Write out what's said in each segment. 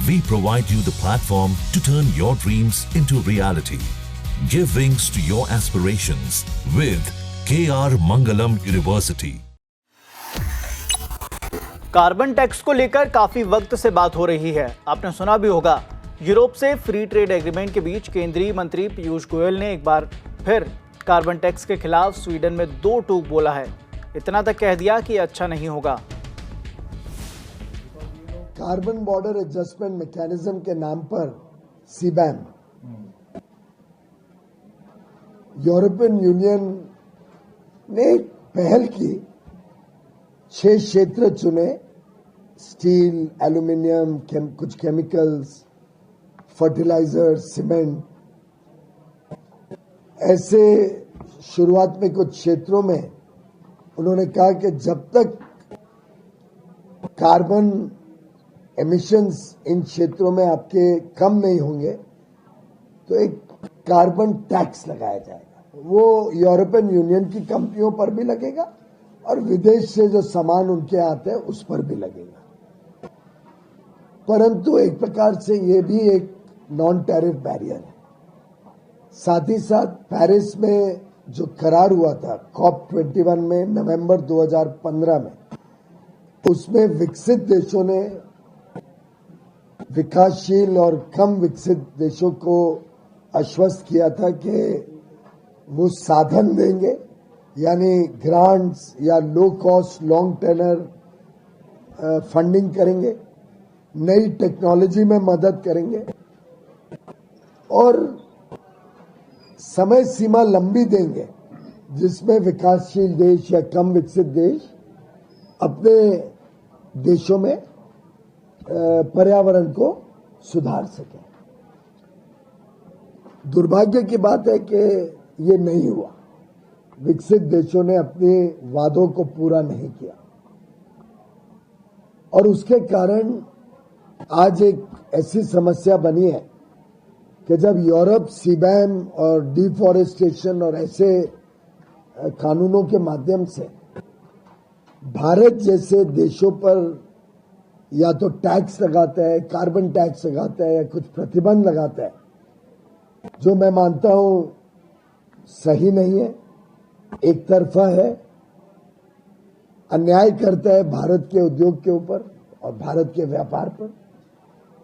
We provide you the platform to turn your dreams into reality. Give wings to your aspirations with KR Mangalam University. Carbon tax को लेकर काफी वक्त से बात हो रही है। आपने सुना भी होगा, यूरोप से फ्री ट्रेड एग्रीमेंट के बीच केंद्रीय मंत्री पीयूष गोयल ने एक बार फिर कार्बन टैक्स के खिलाफ स्वीडन में दो टूक बोला है। इतना तक कह दिया कि अच्छा नहीं होगा। कार्बन बॉर्डर एडजस्टमेंट मैकेनिज्म के नाम पर सीबैम, यूरोपियन यूनियन ने पहल की, 6 क्षेत्र चुने, स्टील, एल्यूमिनियम, कुछ केमिकल्स, फर्टिलाइजर, सीमेंट। ऐसे शुरुआत में कुछ क्षेत्रों में उन्होंने कहा कि जब तक कार्बन एमिशंस इन क्षेत्रों में आपके कम नहीं होंगे तो एक कार्बन टैक्स लगाया जाएगा। वो यूरोपियन यूनियन की कंपनियों पर भी लगेगा और विदेश से जो सामान उनके आते हैं उस पर भी लगेगा। परंतु एक प्रकार से ये भी एक नॉन टैरिफ बैरियर है। साथ ही साथ पेरिस में जो करार हुआ था COP21 में नवंबर 2015 में, उसमें विकसित देशों ने विकासशील और कम विकसित देशों को आश्वस्त किया था कि वो साधन देंगे, यानी ग्रांट्स या low cost long tenure funding करेंगे, नई टेक्नोलॉजी में मदद करेंगे और समय सीमा लंबी देंगे जिसमें विकासशील देश या कम विकसित देश अपने देशों में पर्यावरण को सुधार सके। दुर्भाग्य की बात है कि ये नहीं हुआ। विकसित देशों ने अपने वादों को पूरा नहीं किया और उसके कारण आज एक ऐसी समस्या बनी है कि जब यूरोप सीबैम और डिफॉरेस्टेशन और ऐसे कानूनों के माध्यम से भारत जैसे देशों पर या तो टैक्स लगाता है, कार्बन टैक्स लगाता है या कुछ प्रतिबंध लगाता है, जो मैं मानता हूं सही नहीं है, एक तरफा है, अन्याय करता है भारत के उद्योग के ऊपर और भारत के व्यापार पर,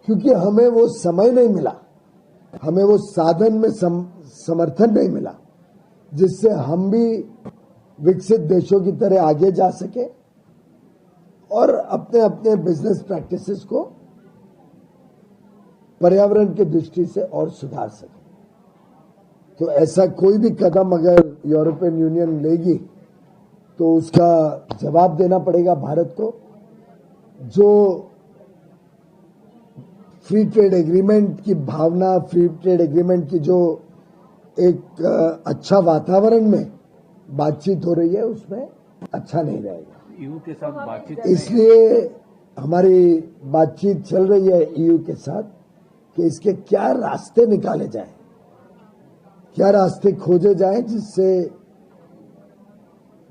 क्योंकि हमें वो समय नहीं मिला, हमें वो साधन में समर्थन नहीं मिला जिससे हम भी विकसित देशों की तरह आगे जा सके और अपने अपने बिजनेस प्रैक्टिसेस को पर्यावरण की दृष्टि से और सुधार सके। तो ऐसा कोई भी कदम अगर यूरोपियन यूनियन लेगी तो उसका जवाब देना पड़ेगा भारत को। जो फ्री ट्रेड एग्रीमेंट की भावना, फ्री ट्रेड एग्रीमेंट की जो एक अच्छा वातावरण में बातचीत हो रही है, उसमें अच्छा नहीं रहेगा। ईयू के साथ बातचीत, इसलिए हमारी बातचीत चल रही है ईयू के साथ कि इसके क्या रास्ते निकाले जाएं, क्या रास्ते खोजे जाएं जिससे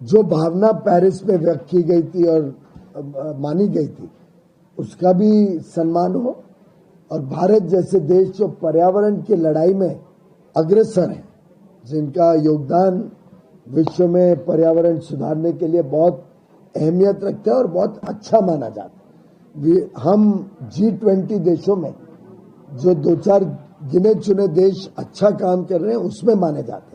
जो भावना पेरिस में व्यक्त की गई थी और मानी गई थी उसका भी सम्मान हो और भारत जैसे देश जो पर्यावरण की लड़ाई में अग्रसर है, जिनका योगदान विश्व में पर्यावरण सुधारने के लिए बहुत अहमियत रखता है और बहुत अच्छा माना जाता है। हम G20 देशों में जो 2-4 गिने चुने देश अच्छा काम कर रहे हैं उसमें माने जाते हैं।